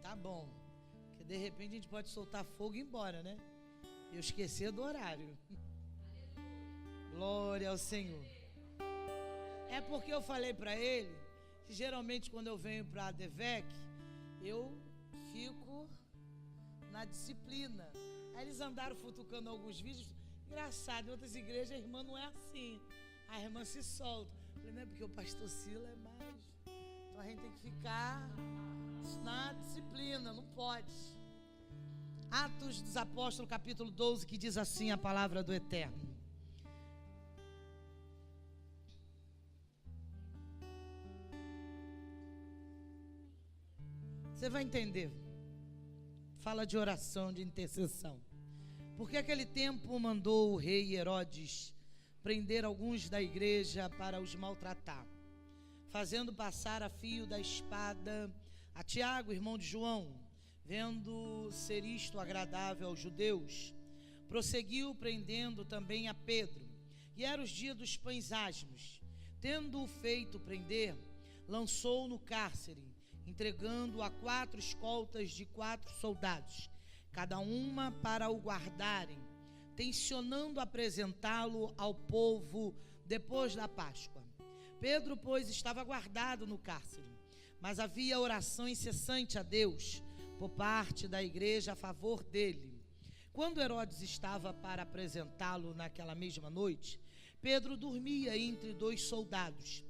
Tá bom. Porque de repente a gente pode soltar fogo e ir embora, né? Eu esquecer do horário. Glória ao Senhor. É porque eu falei para ele que geralmente quando eu venho para a DEVEC, eu fico na disciplina. Aí eles andaram futucando alguns vídeos. Engraçado, em outras igrejas a irmã não é assim. A irmã se solta. Eu falei, não é porque o pastor Sila é mais. Então a gente tem que ficar na disciplina, não pode. Atos dos Apóstolos, capítulo 12, que diz assim a palavra do Eterno. Você vai entender. Fala de oração, de intercessão. Porque aquele tempo mandou o rei Herodes prender alguns da igreja para os maltratar, fazendo passar a fio da espada a Tiago, irmão de João. Vendo ser isto agradável aos judeus, prosseguiu prendendo também a Pedro. E era os dias dos pães asmos. Tendo-o feito prender, lançou-o no cárcere, entregando-o a 4 escoltas de 4 soldados, cada uma para o guardarem, tencionando apresentá-lo ao povo depois da Páscoa. Pedro, pois, estava guardado no cárcere, mas havia oração incessante a Deus por parte da igreja a favor dele. Quando Herodes estava para apresentá-lo naquela mesma noite, Pedro dormia entre 2 soldados,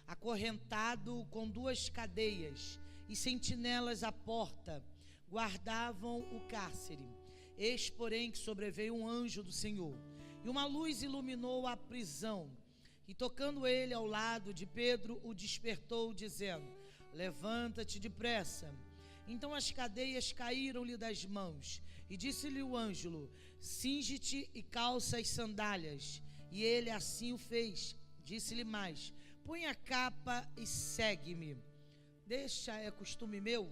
acorrentado com 2 cadeias, e sentinelas à porta guardavam o cárcere. Eis, porém, que sobreveio um anjo do Senhor, e uma luz iluminou a prisão, e tocando ele ao lado de Pedro, o despertou, dizendo: levanta-te depressa. Então as cadeias caíram-lhe das mãos, e disse-lhe o anjo: cinge-te e calça as sandálias. E ele assim o fez. Disse-lhe mais: põe a capa e segue-me. É costume meu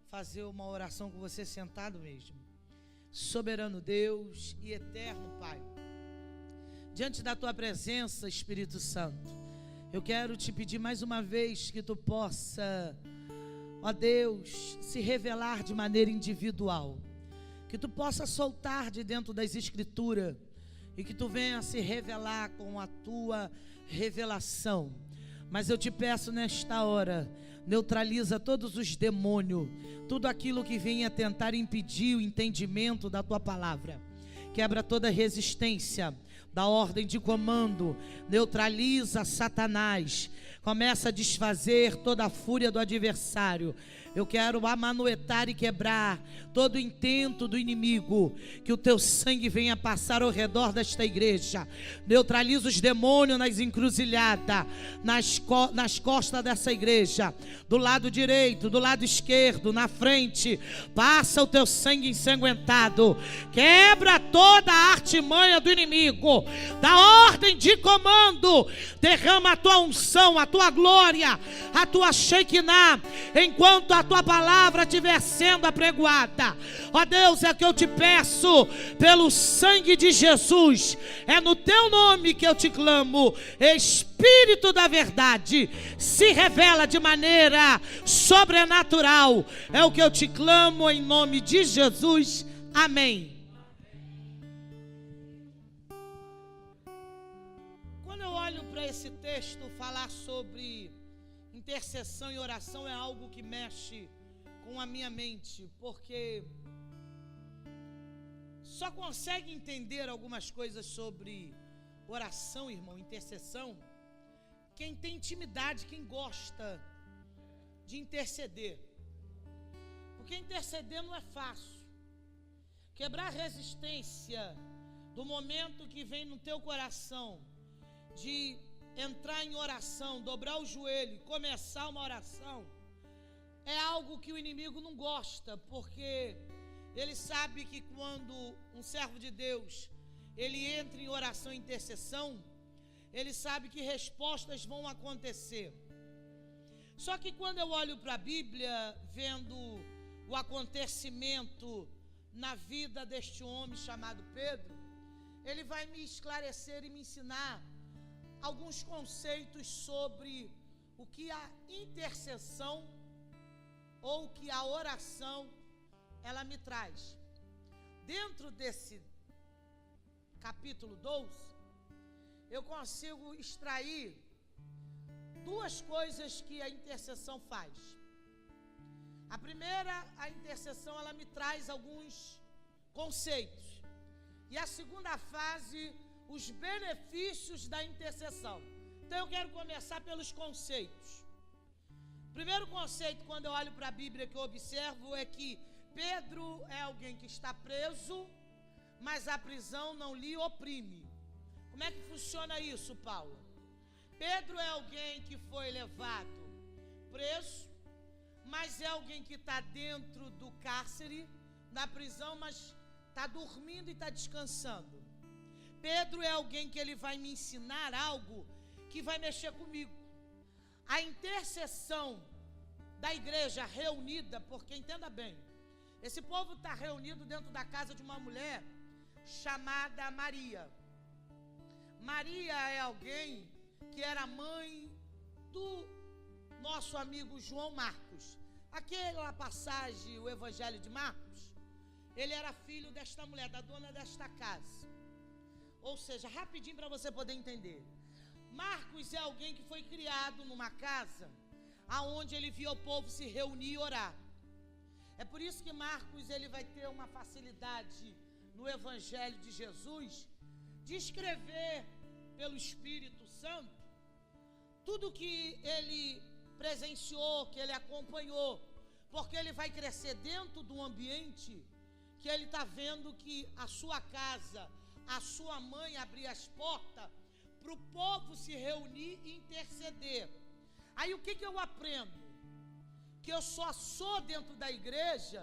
fazer uma oração com você sentado mesmo. Soberano Deus e eterno Pai, diante da tua presença, Espírito Santo, eu quero te pedir mais uma vez que tu possa, ó Deus, se revelar de maneira individual, que tu possa soltar de dentro das Escrituras e que tu venha se revelar com a tua revelação. Mas eu te peço nesta hora, neutraliza todos os demônios, tudo aquilo que venha tentar impedir o entendimento da tua palavra. Quebra toda resistência da ordem de comando, neutraliza Satanás, começa a desfazer toda a fúria do adversário. Eu quero amanoetar e quebrar todo o intento do inimigo, que o teu sangue venha passar ao redor desta igreja, neutraliza os demônios nas encruzilhadas, nas costas dessa igreja, do lado direito, do lado esquerdo, na frente, passa o teu sangue ensanguentado, quebra toda a artimanha do inimigo, da ordem de comando, derrama a tua unção, a tua glória, a tua Shekinah, enquanto a tua palavra estiver sendo apregoada. Ó Deus, é que eu te peço, pelo sangue de Jesus, é no teu nome que eu te clamo. Espírito da verdade, se revela de maneira sobrenatural, é o que eu te clamo em nome de Jesus, amém. Quando eu olho para esse texto, falar sobre intercessão e oração é algo que mexe com a minha mente, porque só consegue entender algumas coisas sobre oração, irmão, intercessão, quem tem intimidade, quem gosta de interceder. Porque interceder não é fácil. Quebrar a resistência do momento que vem no teu coração de entrar em oração, dobrar o joelho, começar uma oração, é algo que o inimigo não gosta, porque ele sabe que quando um servo de Deus, ele entra em oração e intercessão, ele sabe que respostas vão acontecer. Só que quando eu olho para a Bíblia, vendo o acontecimento na vida deste homem chamado Pedro, ele vai me esclarecer e me ensinar alguns conceitos sobre o que a intercessão ou que a oração ela me traz. Dentro desse capítulo 12, eu consigo extrair duas coisas que a intercessão faz. A primeira, a intercessão, ela me traz alguns conceitos. E a segunda fase, os benefícios da intercessão. Então eu quero começar pelos conceitos. O primeiro conceito, quando eu olho para a Bíblia, que eu observo, é que Pedro é alguém que está preso, mas a prisão não lhe oprime. Como é que funciona isso, Paulo? Pedro é alguém que foi levado preso, mas é alguém que está dentro do cárcere, na prisão, mas está dormindo e está descansando. Pedro é alguém que ele vai me ensinar algo que vai mexer comigo. A intercessão da igreja reunida, porque entenda bem, esse povo está reunido dentro da casa de uma mulher chamada Maria. Maria é alguém que era mãe do nosso amigo João Marcos. Aquela passagem, o Evangelho de Marcos, ele era filho desta mulher, da dona desta casa. Ou seja, rapidinho para você poder entender. Marcos é alguém que foi criado numa casa aonde ele via o povo se reunir e orar. É por isso que Marcos ele vai ter uma facilidade no Evangelho de Jesus de escrever pelo Espírito Santo tudo que ele presenciou, que ele acompanhou, porque ele vai crescer dentro de um ambiente que ele está vendo que a sua casa, a sua mãe abrir as portas para o povo se reunir e interceder. Aí o que eu aprendo? Que eu só sou dentro da igreja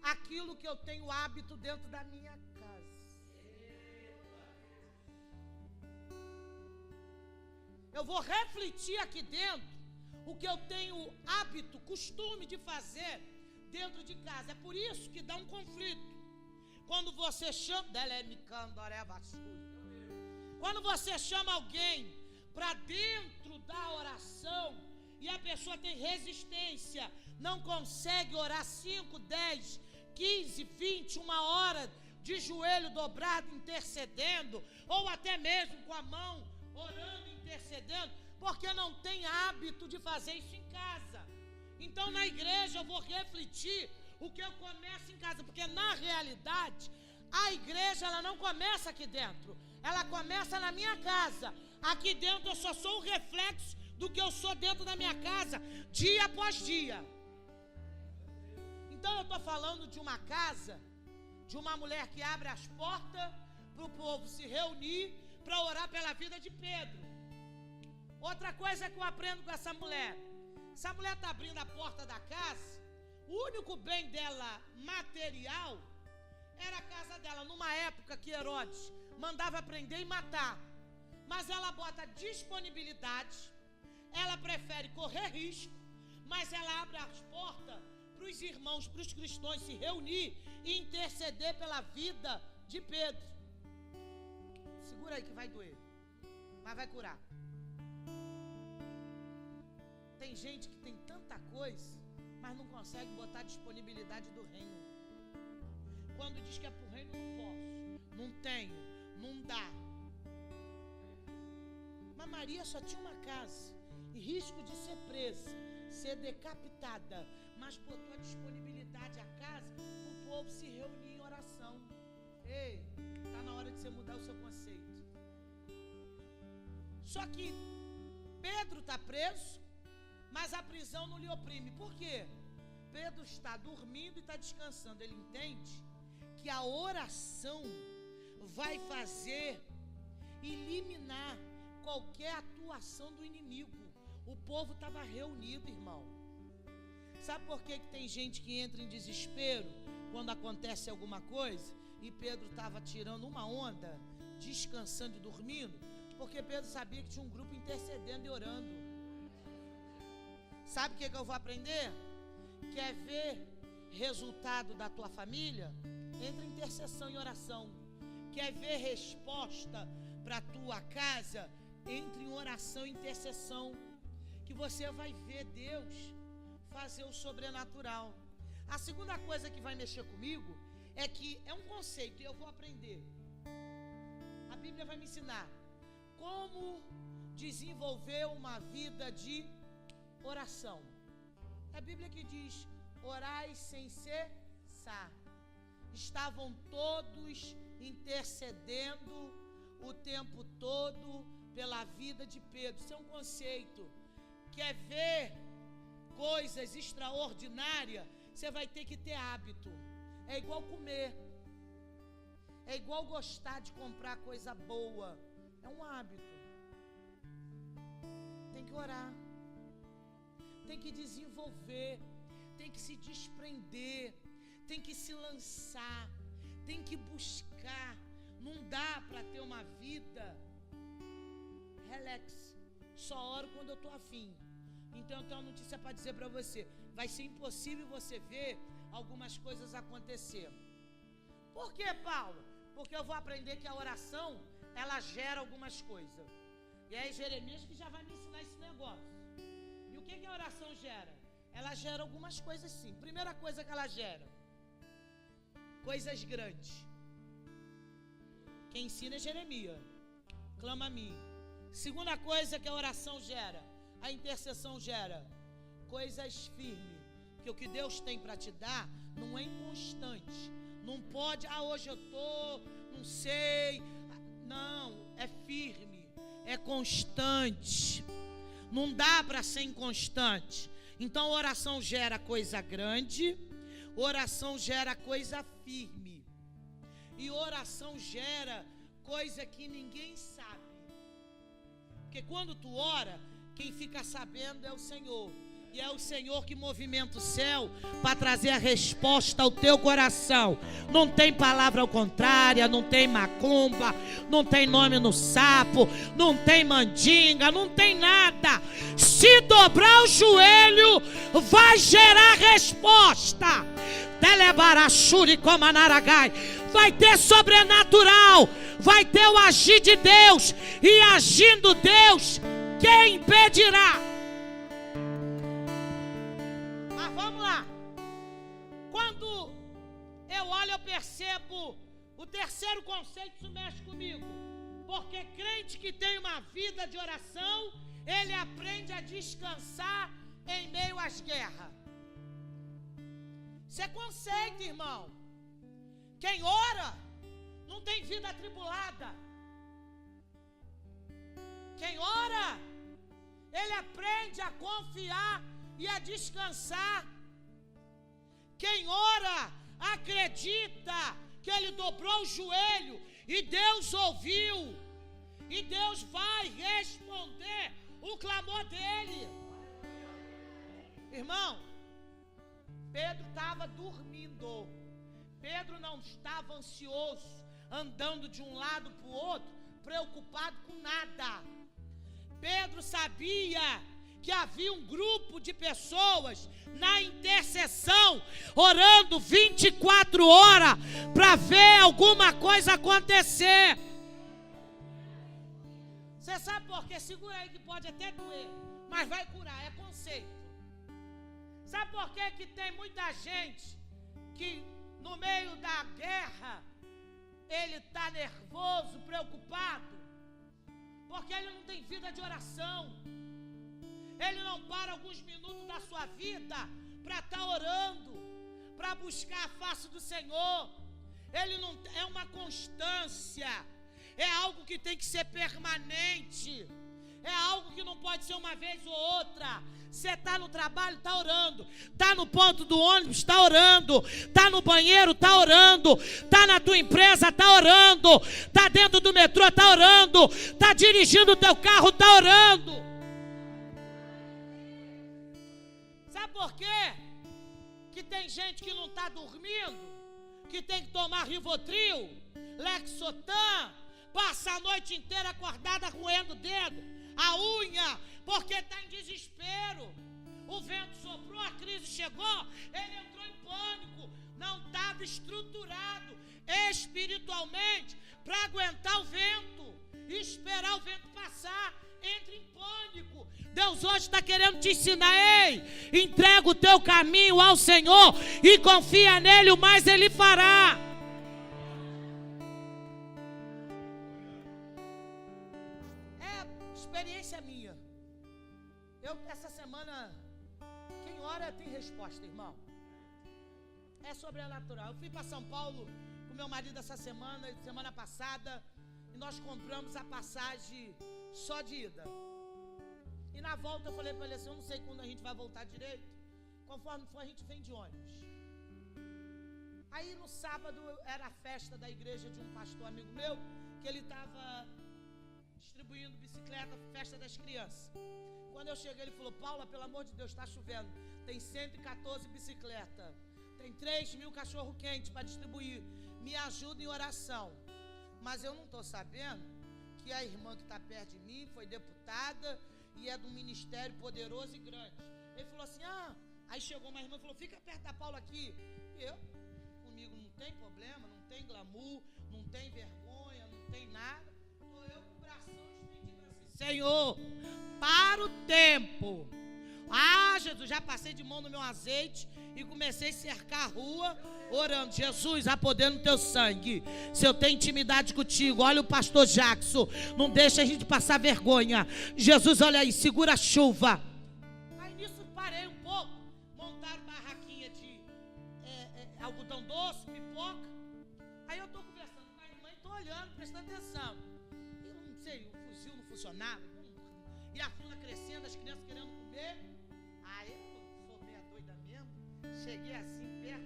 aquilo que eu tenho hábito dentro da minha casa. Eu vou refletir aqui dentro o que eu tenho hábito, costume de fazer dentro de casa. É por isso que dá um conflito. Quando você chama, quando você chama alguém para dentro da oração e a pessoa tem resistência, não consegue orar 5, 10, 15, 20, 1 hora de joelho dobrado intercedendo, ou até mesmo com a mão orando, intercedendo, porque não tem hábito de fazer isso em casa. Então na igreja eu vou refletir o que eu começo em casa, porque na realidade a igreja ela não começa aqui dentro, ela começa na minha casa. Aqui dentro eu só sou o reflexo do que eu sou dentro da minha casa, dia após dia. Então eu estou falando de uma casa, de uma mulher que abre as portas para o povo se reunir para orar pela vida de Pedro. Outra coisa que eu aprendo com essa mulher está abrindo a porta da casa. O único bem dela material era a casa dela, numa época que Herodes mandava prender e matar. Mas ela bota disponibilidade, ela prefere correr risco, mas ela abre as portas para os irmãos, para os cristãos se reunir e interceder pela vida de Pedro. Segura aí que vai doer, mas vai curar. Tem gente que tem tanta coisa, mas não consegue botar a disponibilidade do reino. Quando diz que é para o reino, não posso, não tenho, não dá. Mas Maria só tinha uma casa e risco de ser presa, ser decapitada, mas botou a disponibilidade à casa para o povo se reunir em oração. Ei, está na hora de você mudar o seu conceito. Só que Pedro está preso, mas a prisão não lhe oprime. Por quê? Pedro está dormindo e está descansando. Ele entende que a oração vai fazer eliminar qualquer atuação do inimigo. O povo estava reunido, irmão. Sabe por que tem gente que entra em desespero quando acontece alguma coisa? E Pedro estava tirando uma onda, descansando e dormindo, porque Pedro sabia que tinha um grupo intercedendo e orando. Sabe o que eu vou aprender? Quer ver resultado da tua família? Entra em intercessão e oração. Quer ver resposta para a tua casa? Entre em oração e intercessão, que você vai ver Deus fazer o sobrenatural. A segunda coisa que vai mexer comigo é que é um conceito e eu vou aprender. A Bíblia vai me ensinar como desenvolver uma vida de oração. É a Bíblia que diz: orai sem cessar. Estavam todos intercedendo o tempo todo pela vida de Pedro. Isso é um conceito. Quer ver coisas extraordinárias, você vai ter que ter hábito. É igual comer. É igual gostar de comprar coisa boa. É um hábito. Tem que orar. Tem que desenvolver. Tem que se desprender. Tem que se lançar. Tem que buscar. Não dá para ter uma vida relax. Só oro quando eu estou afim. Então eu tenho uma notícia para dizer para você. Vai ser impossível você ver algumas coisas acontecer. Por que, Paulo? Porque eu vou aprender que a oração, ela gera algumas coisas. E aí Jeremias que já vai me ensinar esse negócio. E o que a oração gera? Ela gera algumas coisas sim. Primeira coisa que ela gera: coisas grandes. Quem ensina é Jeremias. Clama a mim. Segunda coisa que a oração gera, a intercessão gera coisas firmes. Porque o que Deus tem para te dar não é inconstante. Não pode, hoje eu estou, não sei. Não, é firme, é constante. Não dá para ser inconstante. Então oração gera coisa grande, oração gera coisa firme. E oração gera coisa que ninguém sabe. Porque quando tu ora, quem fica sabendo é o Senhor. E é o Senhor que movimenta o céu para trazer a resposta ao teu coração. Não tem palavra ao contrário, não tem macumba, não tem nome no sapo, não tem mandinga, não tem nada. Se dobrar o joelho, vai gerar resposta. Vai ter sobrenatural, vai ter o agir de Deus. E agindo Deus, quem impedirá? Quando eu olho, eu percebo o terceiro conceito, isso mexe comigo. Porque crente que tem uma vida de oração, ele aprende a descansar em meio às guerras. Isso é conceito, irmão. Quem ora não tem vida atribulada. Quem ora, ele aprende a confiar e a descansar. Quem ora, acredita que ele dobrou o joelho e Deus ouviu. E Deus vai responder o clamor dele. Irmão, Pedro estava dormindo. Pedro não estava ansioso, andando de um lado para o outro, preocupado com nada. Pedro sabia que havia um grupo de pessoas na intercessão, orando 24 horas para ver alguma coisa acontecer. Você sabe por quê? Segura aí que pode até doer, mas vai curar, é conceito. Sabe por quê que tem muita gente que no meio da guerra ele está nervoso, preocupado? Porque ele não tem vida de oração. Ele não para alguns minutos da sua vida para estar orando, para buscar a face do Senhor. Ele não é uma constância, é algo que tem que ser permanente, é algo que não pode ser uma vez ou outra. Você está no trabalho, está orando, está no ponto do ônibus, está orando, está no banheiro, está orando, está na tua empresa, está orando, está dentro do metrô, está orando, está dirigindo o teu carro, está orando. Sabe por quê? Que tem gente que não está dormindo, que tem que tomar Rivotril, Lexotan, passa a noite inteira acordada roendo o dedo, a unha, porque está em desespero. O vento soprou, a crise chegou, ele entrou em pânico, não estava estruturado espiritualmente para aguentar o vento, esperar o vento passar, entra em pânico, Deus hoje está querendo te ensinar. Ei, entrega o teu caminho ao Senhor e confia nele, o mais Ele fará. É experiência minha. Essa semana, quem ora tem resposta, irmão. É sobrenatural. Eu fui para São Paulo com meu marido essa semana passada, e nós compramos a passagem só de ida. E na volta eu falei para ele assim, eu não sei quando a gente vai voltar direito. Conforme for, a gente vem de ônibus. Aí no sábado era a festa da igreja de um pastor amigo meu, que ele estava distribuindo bicicleta, festa das crianças. Quando eu cheguei, ele falou, Paula, pelo amor de Deus, está chovendo. Tem 114 bicicletas. Tem 3.000 cachorro-quente para distribuir. Me ajuda em oração. Mas eu não estou sabendo que a irmã que está perto de mim foi deputada e é de um ministério poderoso e grande. Ele falou assim, aí chegou uma irmã e falou, fica perto da Paula aqui. Comigo não tem problema, não tem glamour, não tem vergonha, não tem nada. Estou eu com o bração estendido assim, Senhor, para o tempo. Jesus, já passei de mão no meu azeite e comecei a cercar a rua, orando, Jesus, há poder no teu sangue. Se eu tenho intimidade contigo, olha o pastor Jackson, não deixa a gente passar vergonha. Jesus, olha aí, segura a chuva. Aí nisso parei um pouco, montaram barraquinha de algodão doce, pipoca. Aí eu estou conversando com a irmã e estou olhando, prestando atenção. Eu não sei, o fuzil não funcionava, e a fila crescendo, as crianças querendo comer. Aí eu sou meia doida mesmo. Cheguei assim perto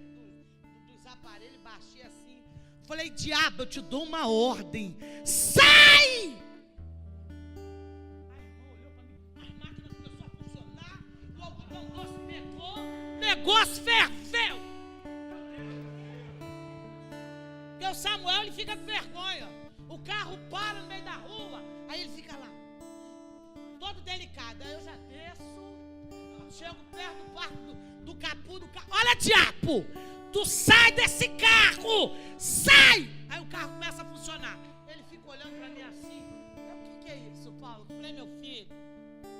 dos aparelhos, baixei assim. Falei, diabo, eu te dou uma ordem. Sai! A irmã olhou para mim, as máquinas começaram a funcionar, o algodão doce pegou, o negócio ferveu. Porque o Samuel, ele fica com vergonha. O carro para no meio da rua, aí ele fica lá, todo delicado. Aí eu já desço, chego perto do quarto do capô do carro. Olha, diabo, tu sai desse carro, sai! Aí o carro começa a funcionar. Ele fica olhando para mim assim. O que é isso, Paulo? Eu falei, meu filho,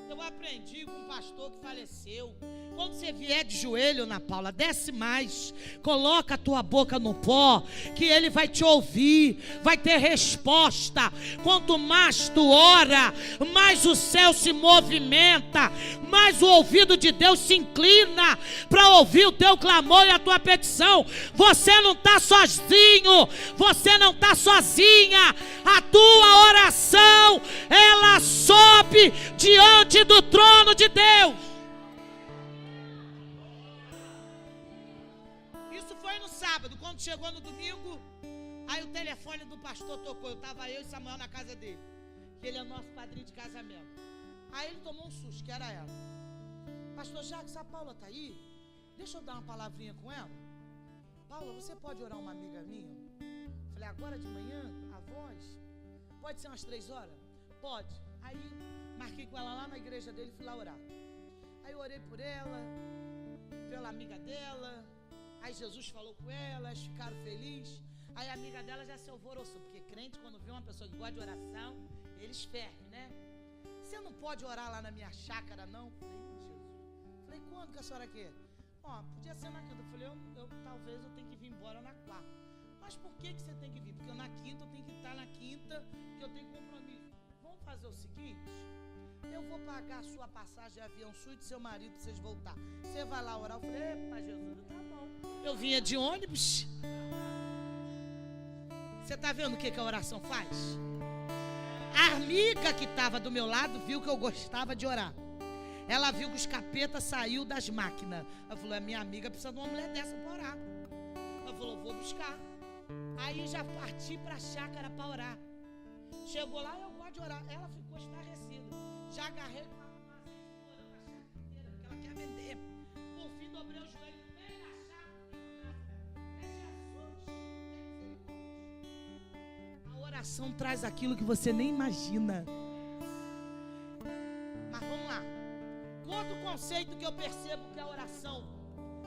eu aprendi com um pastor que faleceu. Quando você vier de joelho, Ana Paula, desce mais, coloca a tua boca no pó, que ele vai te ouvir, vai ter resposta. Quanto mais tu ora, mais o céu se movimenta, mais o ouvido de Deus se inclina para ouvir o teu clamor e a tua petição. Você não está sozinho, você não está sozinha. A tua oração, ela sobe diante do trono de Deus. Quando chegou no domingo, aí o telefone do pastor tocou. Estava eu e Samuel na casa dele, que ele é nosso padrinho de casamento. Aí ele tomou um susto, que era ela. Pastor Jacques, a Paula está aí? Deixa eu dar uma palavrinha com ela. Paula, você pode orar uma amiga minha? Falei, agora de manhã, a voz? Pode ser umas 3 horas? Pode. Aí marquei com ela lá na igreja dele, fui lá orar. Aí eu orei por ela, pela amiga dela. Aí Jesus falou com elas, ficaram felizes. Aí a amiga dela já se alvoroçou, porque crente, quando vê uma pessoa que gosta de oração, eles ferrem, né? Você não pode orar lá na minha chácara, não? Falei, Jesus. Falei, quando que a senhora quer? Podia ser na quinta. Eu falei, talvez eu tenha que vir embora na quarta. Mas por que você tem que vir? Porque na quinta eu tenho que estar na quinta, que eu tenho compromisso. Vamos fazer o seguinte, eu vou pagar a sua passagem de avião sua e de seu marido para vocês voltar. Você vai lá orar? Eu falei, epa, Jesus, tá bom. Eu vinha de ônibus. Você está vendo o que a oração faz? A amiga que estava do meu lado viu que eu gostava de orar. Ela viu que os capetas saiu das máquinas. Ela falou, a minha amiga precisa de uma mulher dessa para orar. Ela falou, vou buscar. Aí já parti para a chácara para orar. Chegou lá, eu gosto de orar. Ela ficou estarrecida. Já agarrei com a azeite orando a chácara inteira, porque ela quer vender. Por fim, dobrei o joelho no meio da chácara. Jesus. A oração traz aquilo que você nem imagina. Mas vamos lá. Outro conceito que eu percebo que a oração,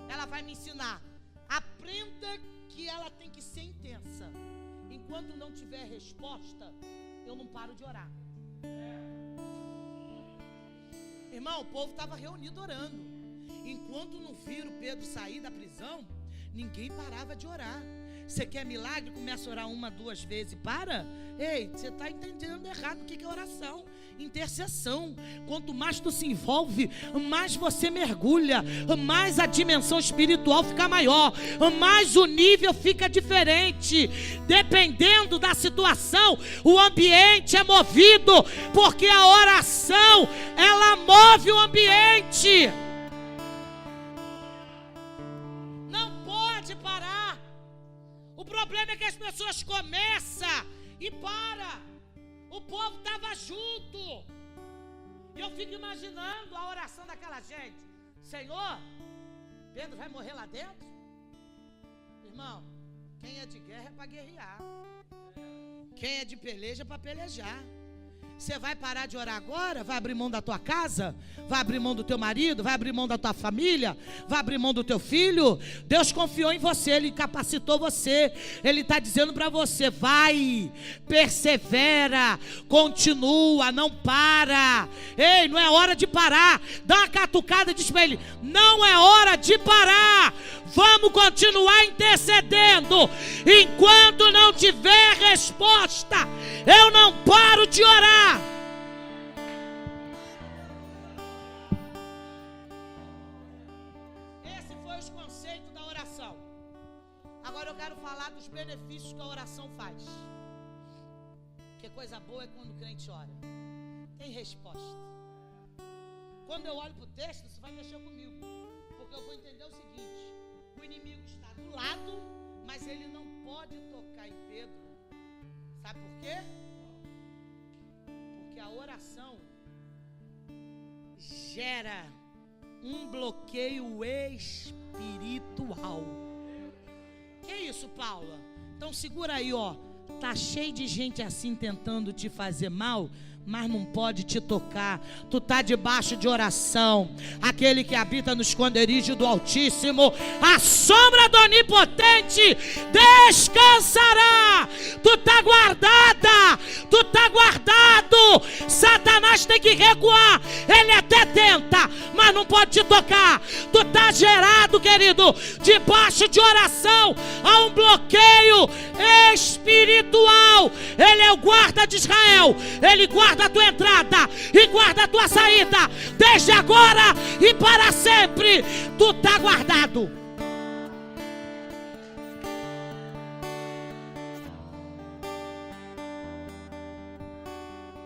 ela vai me ensinar. Aprenda que ela tem que ser intensa. Enquanto não tiver resposta, eu não paro de orar. Irmão, o povo estava reunido orando. Enquanto não viram Pedro sair da prisão, ninguém parava de orar. Você quer milagre? Começa a orar 1, 2 vezes e para. Ei, você está entendendo errado o que é oração. Intercessão. Quanto mais tu se envolve, mais você mergulha, mais a dimensão espiritual fica maior, mais o nível fica diferente. Dependendo da situação, o ambiente é movido, porque a oração, ela move o ambiente. Não pode parar. O problema é que as pessoas começam e param. O povo estava junto. E eu fico imaginando a oração daquela gente. Senhor, Pedro vai morrer lá dentro? Irmão, quem é de guerra é para guerrear. Quem é de peleja é para pelejar. Você vai parar de orar agora? Vai abrir mão da tua casa? Vai abrir mão do teu marido? Vai abrir mão da tua família? Vai abrir mão do teu filho? Deus confiou em você, Ele capacitou você. Ele está dizendo para você: vai, persevera, continua, não para. Ei, não é hora de parar. Dá uma catucada e diz para ele: não é hora de parar. Vamos continuar intercedendo. Enquanto não tiver resposta, eu não paro de orar. Esse foi os conceitos da oração. Agora eu quero falar dos benefícios que a oração faz. Porque coisa boa é quando o crente ora. Tem resposta. Quando eu olho para o texto, você vai mexer comigo. Porque eu vou entender o seguinte: o inimigo está do lado, mas ele não pode tocar em Pedro. Sabe por quê? Porque a oração gera um bloqueio espiritual. Que isso, Paula? Então segura aí, ó. Tá cheio de gente assim tentando te fazer mal, mas não pode te tocar. Tu tá debaixo de oração. Aquele que habita no esconderijo do Altíssimo, a sombra do Onipotente descansará. Tu tá guardada, tu tá guardado. Satanás tem que recuar. Ele até tenta, mas não pode te tocar. Tu tá gerado, querido, debaixo de oração. Há um bloqueio espiritual. Ele é o guarda de Israel. Ele guarda a tua entrada e guarda a tua saída, desde agora e para sempre. Tu está guardado.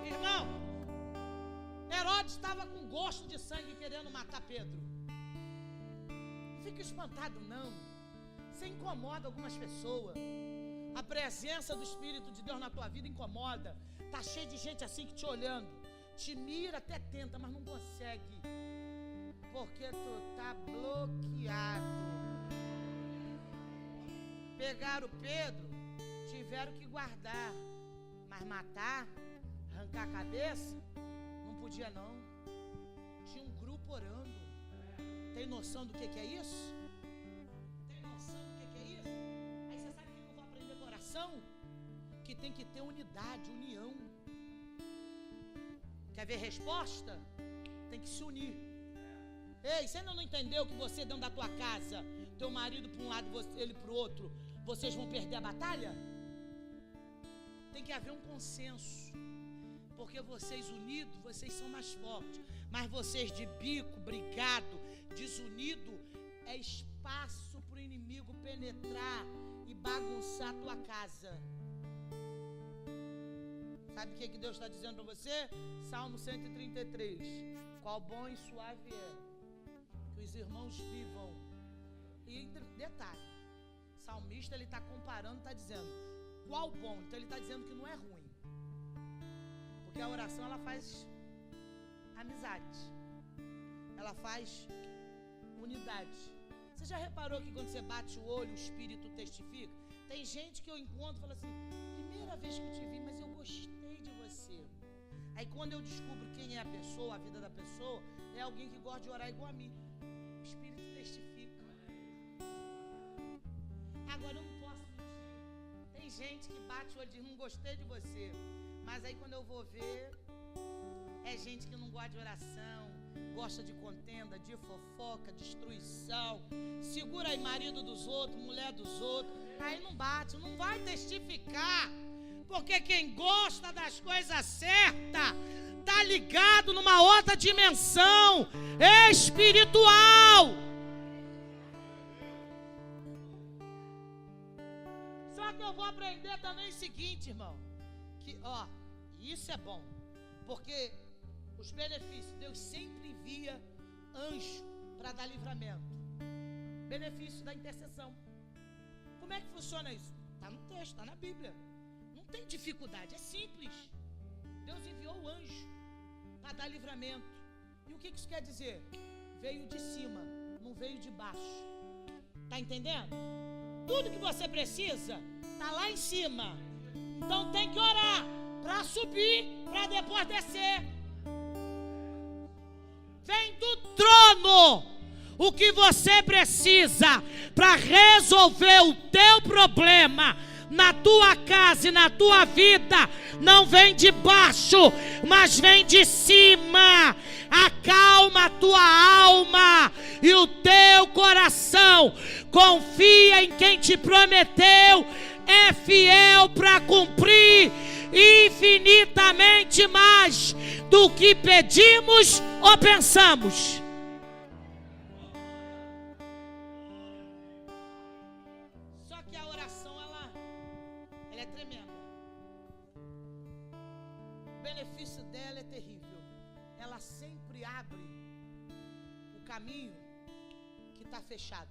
Irmão, Herodes estava com gosto de sangue querendo matar Pedro. Não fica espantado não. Você incomoda algumas pessoas. A presença do Espírito de Deus na tua vida incomoda. Tá cheio de gente assim que te olhando, te mira, até tenta, mas não consegue, porque tu tá bloqueado. Pegaram Pedro, tiveram que guardar, mas matar, arrancar a cabeça, não podia não. Tinha um grupo orando. Tem noção do que é isso? Tem noção do que é isso? Aí você sabe que eu vou aprender com oração? Que tem que ter unidade, união. Quer ver resposta? Tem que se unir. Ei, você ainda não entendeu que você dentro da tua casa, teu marido para um lado e ele para o outro, vocês vão perder a batalha? Tem que haver um consenso. Porque vocês unidos, vocês são mais fortes. Mas vocês de bico, brigado, desunido, é espaço para o inimigo penetrar e bagunçar a tua casa. Sabe o que Deus está dizendo para você? Salmo 133. Qual bom e suave é que os irmãos vivam. E detalhe, o salmista ele está comparando, está dizendo qual bom. Então ele está dizendo que não é ruim. Porque a oração ela faz amizade. Ela faz unidade. Você já reparou que quando você bate o olho, o Espírito testifica? Tem gente que eu encontro e fala assim: primeira vez que eu te vi, mas eu gostei de você. Aí quando eu descubro quem é a pessoa, a vida da pessoa, é alguém que gosta de orar igual a mim. O Espírito testifica. Agora eu não posso mentir. Tem gente que bate o olho e diz: não gostei de você. Mas aí quando eu vou ver, é gente que não gosta de oração, gosta de contenda, de fofoca, destruição. Segura aí marido dos outros, mulher dos outros. Aí não bate, não vai testificar. Porque quem gosta das coisas certas está ligado numa outra dimensão espiritual. Só que eu vou aprender também o seguinte, irmão, que isso é bom, porque os benefícios, Deus sempre envia anjo para dar livramento. Benefício da intercessão. Como é que funciona isso? Está no texto, está na Bíblia. Não tem dificuldade, é simples. Deus enviou o anjo para dar livramento. E o que isso quer dizer? Veio de cima, não veio de baixo. Está entendendo? Tudo que você precisa está lá em cima. Então tem que orar para subir, para depois descer. Vem do trono o que você precisa para resolver o teu problema na tua casa e na tua vida. Não vem de baixo, mas vem de cima. Acalma a tua alma e o teu coração. Confia em quem te prometeu, é fiel para cumprir infinitamente mais do que pedimos ou pensamos. Só que a oração ela é tremenda. O benefício dela é terrível. Ela sempre abre o caminho que está fechado.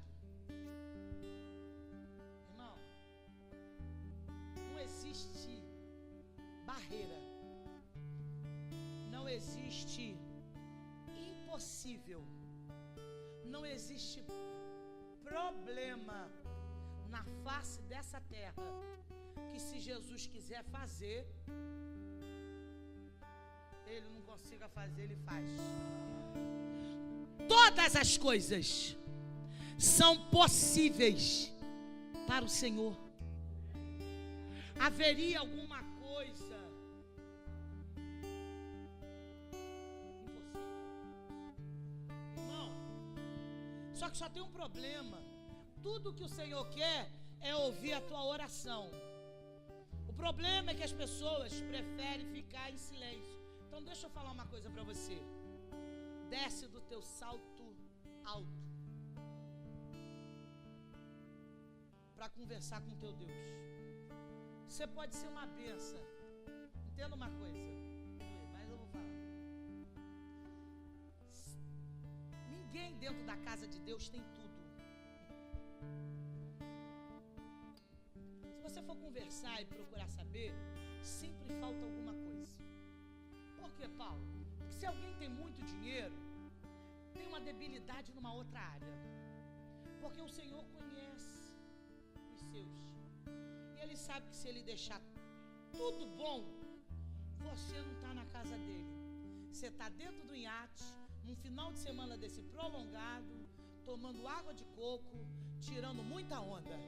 Irmão, não existe barreira, não existe impossível, não existe problema na face dessa terra que, se Jesus quiser fazer, Ele não consiga fazer, Ele faz. Todas as coisas são possíveis para o Senhor. Haveria alguma coisa impossível? Irmão, só que só tem um problema. Tudo que o Senhor quer é ouvir a tua oração. O problema é que as pessoas preferem ficar em silêncio. Então deixa eu falar uma coisa para você. Desce do teu salto alto para conversar com teu Deus. Você pode ser uma bênção. Entenda uma coisa, mas eu vou falar. Ninguém dentro da casa de Deus tem tudo. Se você for conversar e procurar saber, sempre falta alguma coisa. Por que, Paulo? Porque se alguém tem muito dinheiro, tem uma debilidade numa outra área. Porque o Senhor conhece os seus. E Ele sabe que se Ele deixar tudo bom, você não está na casa dele. Você está dentro do iate, num final de semana desse prolongado, tomando água de coco, tirando muita onda,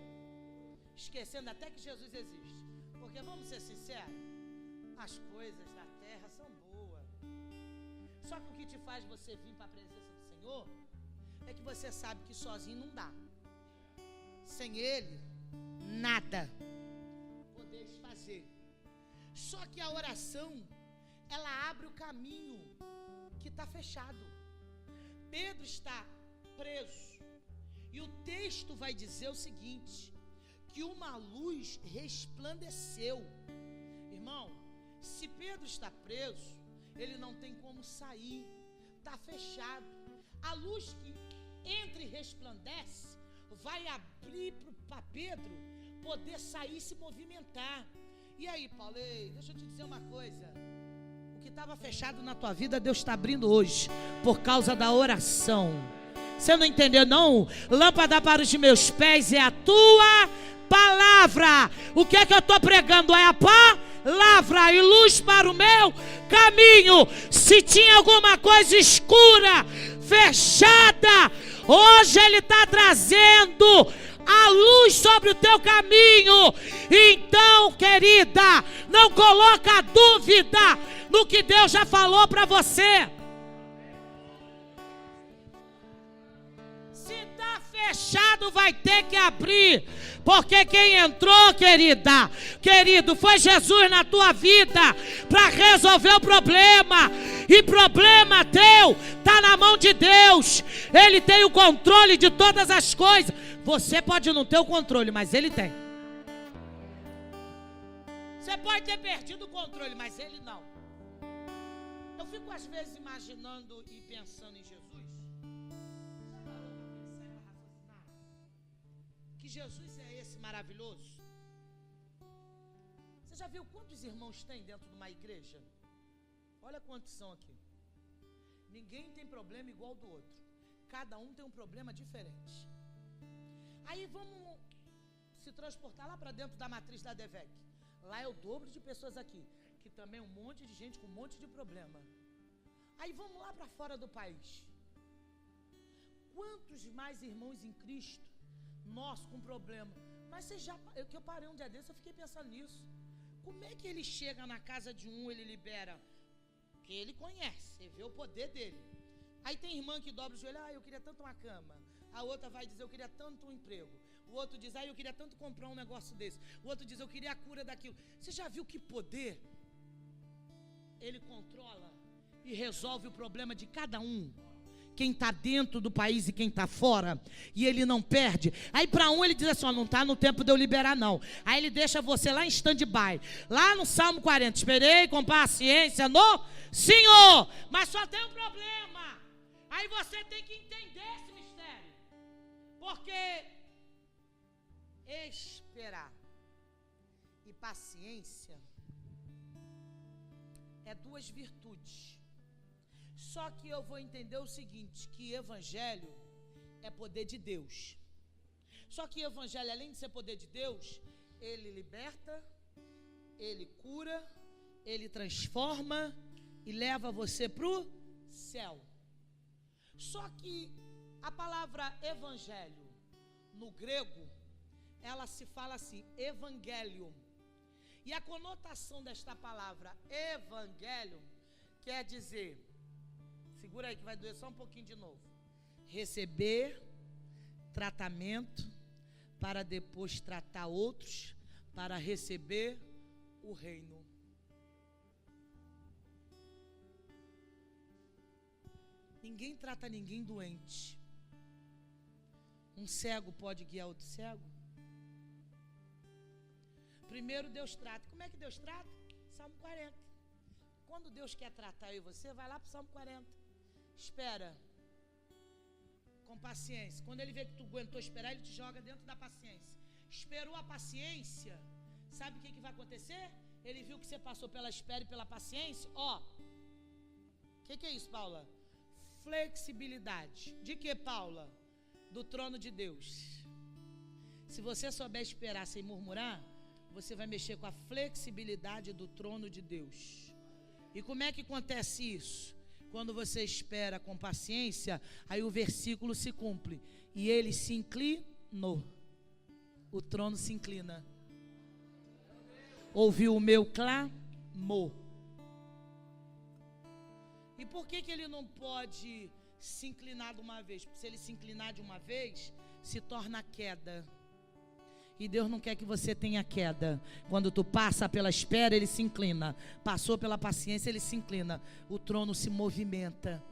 esquecendo até que Jesus existe. Porque vamos ser sinceros, as coisas da terra são boas. Só que o que te faz você vir para a presença do Senhor é que você sabe que sozinho não dá. Sem Ele, nada podeis fazer. Só que a oração, ela abre o caminho que está fechado. Pedro está preso. E o texto vai dizer o seguinte, que uma luz resplandeceu. Irmão, se Pedro está preso, ele não tem como sair, está fechado. A luz que entra e resplandece vai abrir para Pedro poder sair e se movimentar. E aí, Paulo, deixa eu te dizer uma coisa. O que estava fechado na tua vida, Deus está abrindo hoje, por causa da oração. Você não entendeu, não? Lâmpada para os meus pés é a tua palavra. O que é que eu estou pregando? É a palavra e luz para o meu caminho. Se tinha alguma coisa escura, fechada, hoje Ele está trazendo a luz sobre o teu caminho. Então, querida, não coloca dúvida no que Deus já falou para você. fechado vai ter que abrir, porque quem entrou, querido, foi Jesus na tua vida para resolver o problema. E problema teu está na mão de Deus. Ele tem o controle de todas as coisas. Você pode não ter o controle, mas Ele tem. Você pode ter perdido o controle, mas Ele não. Eu fico às vezes imaginando e pensando em Jesus. Que Jesus é esse maravilhoso? Você já viu quantos irmãos tem dentro de uma igreja? Olha quantos são aqui. Ninguém tem problema igual do outro. Cada um tem um problema diferente. Aí vamos se transportar lá para dentro da matriz da DEVEC. Lá é o dobro de pessoas aqui, que também é um monte de gente com um monte de problema. Aí vamos lá para fora do país. Quantos mais irmãos em Cristo, nós com problema? Mas você já, que eu parei um dia desse, eu fiquei pensando nisso. Como é que ele chega na casa de um, ele libera? Porque ele conhece, você vê o poder dele. Aí tem irmã que dobra o joelho, eu queria tanto uma cama. A outra vai dizer, eu queria tanto um emprego. O outro diz, eu queria tanto comprar um negócio desse. O outro diz, eu queria a cura daquilo. Você já viu que poder ele controla e resolve o problema de cada um? Quem está dentro do país e quem está fora, e ele não perde. Aí para um ele diz assim, não está no tempo de eu liberar não. Aí ele deixa você lá em stand-by, lá no Salmo 40, esperei com paciência no Senhor, mas só tem um problema. Aí você tem que entender esse mistério, porque esperar e paciência é duas virtudes. Só que eu vou entender o seguinte, que evangelho é poder de Deus. Só que evangelho, além de ser poder de Deus, ele liberta, ele cura, ele transforma e leva você para o céu. Só que a palavra evangelho, no grego, ela se fala assim, evangelium. E a conotação desta palavra evangelium quer dizer, segura aí que vai doer só um pouquinho de novo, receber tratamento para depois tratar outros, para receber o reino. Ninguém trata ninguém doente. Um cego pode guiar outro cego? Primeiro Deus trata. Como é que Deus trata? Salmo 40. Quando Deus quer tratar eu e você, vai lá para o Salmo 40. Espera. Com paciência. Quando ele vê que tu aguentou esperar, ele te joga dentro da paciência. Esperou a paciência. Sabe o que vai acontecer? Ele viu que você passou pela espera e pela paciência. O que é isso, Paula? Flexibilidade. De que, Paula? Do trono de Deus. Se você souber esperar sem murmurar, você vai mexer com a flexibilidade do trono de Deus. E como é que acontece isso? Quando você espera com paciência, aí o versículo se cumpre. E ele se inclinou. O trono se inclina. Ouviu o meu clamor. E por que ele não pode se inclinar de uma vez? Porque se ele se inclinar de uma vez, se torna queda. E Deus não quer que você tenha queda. Quando tu passa pela espera, ele se inclina. Passou pela paciência, ele se inclina. O trono se movimenta.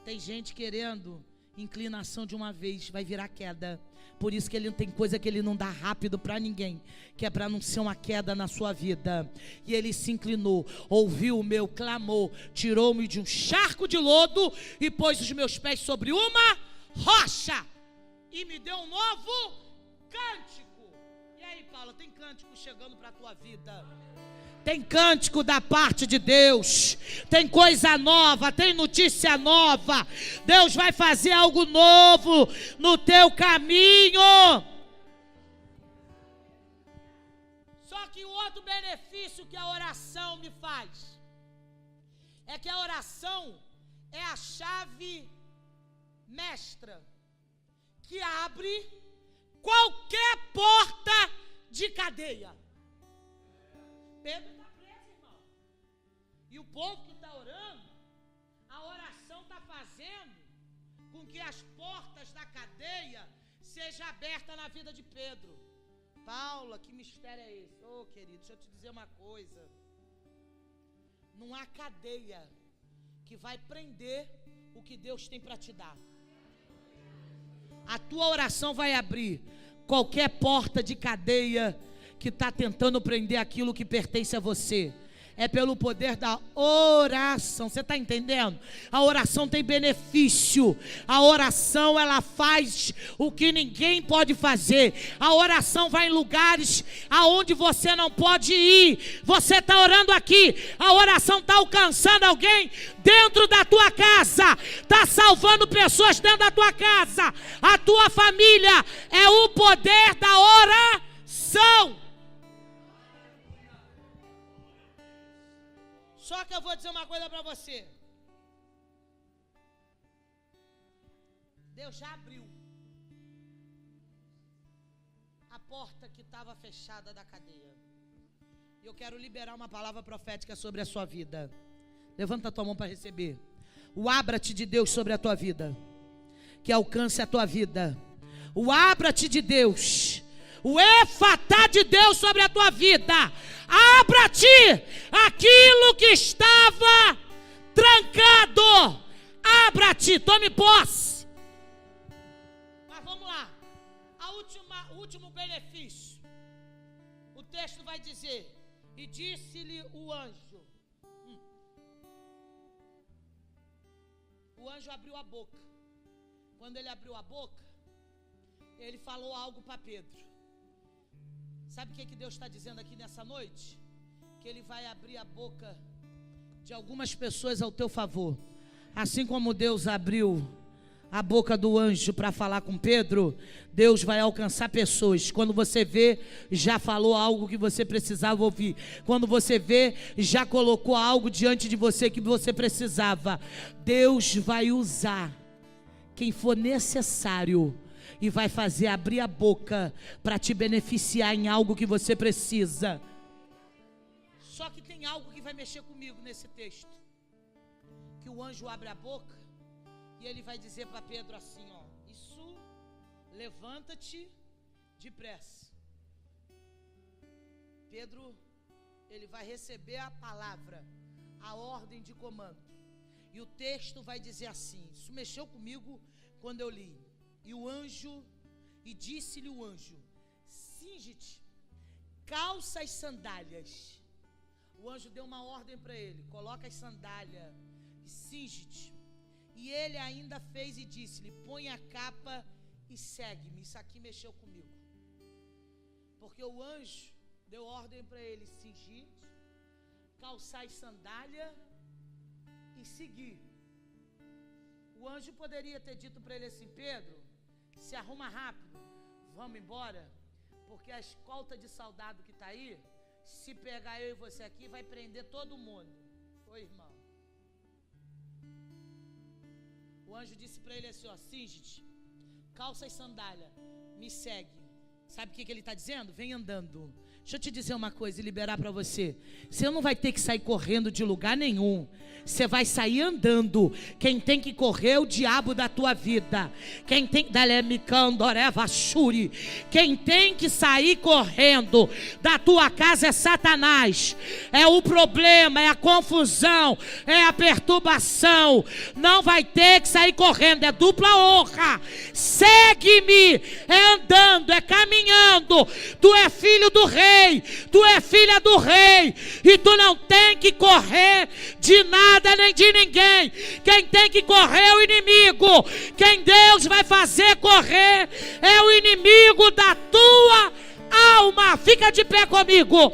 Tem gente querendo inclinação de uma vez, vai virar queda. Por isso que ele não tem coisa que ele não dá rápido para ninguém, que é para não ser uma queda na sua vida. E ele se inclinou, ouviu o meu clamor, tirou-me de um charco de lodo e pôs os meus pés sobre uma rocha e me deu um novo cântico. E aí, Paula, tem cântico chegando para a tua vida? Tem cântico da parte de Deus, tem coisa nova, tem notícia nova. Deus vai fazer algo novo no teu caminho. Só que o outro benefício que a oração me faz é que a oração é a chave mestra que abre qualquer porta de cadeia. Pedro está preso, irmão. E o povo que está orando, a oração está fazendo com que as portas da cadeia sejam abertas na vida de Pedro. Paula, que mistério é esse? Ô, querido, deixa eu te dizer uma coisa. Não há cadeia que vai prender o que Deus tem para te dar. A tua oração vai abrir qualquer porta de cadeia que está tentando prender aquilo que pertence a você. É pelo poder da oração. Você está entendendo? A oração tem benefício. A oração, ela faz o que ninguém pode fazer. A oração vai em lugares aonde você não pode ir. Você está orando aqui, a oração está alcançando alguém dentro da tua casa, está salvando pessoas dentro da tua casa, a tua família. É o poder da oração. Só que eu vou dizer uma coisa para você. Deus já abriu a porta que estava fechada da cadeia. E eu quero liberar uma palavra profética sobre a sua vida. Levanta a tua mão para receber. O abra-te de Deus sobre a tua vida, que alcance a tua vida. O abra-te de Deus, o efatá de Deus sobre a tua vida. Abra-te aquilo que estava trancado. Abra-te, tome posse. Mas vamos lá. O último benefício. O texto vai dizer: e disse-lhe o anjo. O anjo abriu a boca. Quando ele abriu a boca, ele falou algo para Pedro. Sabe o que Deus está dizendo aqui nessa noite? Que Ele vai abrir a boca de algumas pessoas ao teu favor. Assim como Deus abriu a boca do anjo para falar com Pedro, Deus vai alcançar pessoas. Quando você vê, já falou algo que você precisava ouvir. Quando você vê, já colocou algo diante de você que você precisava. Deus vai usar quem for necessário e vai fazer abrir a boca para te beneficiar em algo que você precisa. Só que tem algo que vai mexer comigo nesse texto. Que o anjo abre a boca e ele vai dizer para Pedro assim, ó: isso, levanta-te depressa. Pedro, ele vai receber a palavra, a ordem de comando. E o texto vai dizer assim, isso mexeu comigo quando eu li. E disse-lhe o anjo: cinge-te, calça as sandálias. O anjo deu uma ordem para ele: coloca as sandálias e cinge-te. E ele ainda fez e disse-lhe: põe a capa e segue-me. Isso aqui mexeu comigo, porque o anjo deu ordem para ele cingir-te, calçar as sandálias e seguir. O anjo poderia ter dito para ele assim: Pedro, se arruma rápido, vamos embora, porque a escolta de soldado que está aí, se pegar eu e você aqui, vai prender todo mundo. Ô irmão, o anjo disse para ele assim, ó: cinge-te, calça as sandálias, me segue. Sabe o que ele está dizendo? Vem andando. Deixa eu te dizer uma coisa e liberar para você. Você não vai ter que sair correndo de lugar nenhum. Você vai sair andando. Quem tem que correr é o diabo da tua vida. Quem tem que sair correndo da tua casa é Satanás. É o problema, é a confusão, é a perturbação. Não vai ter que sair correndo, é dupla honra. Segue-me, é andando, é caminhando. Tu é filho do rei. Tu é filha do rei e tu não tem que correr de nada nem de ninguém. Quem tem que correr é o inimigo. Quem Deus vai fazer correr é o inimigo da tua alma. Fica de pé comigo.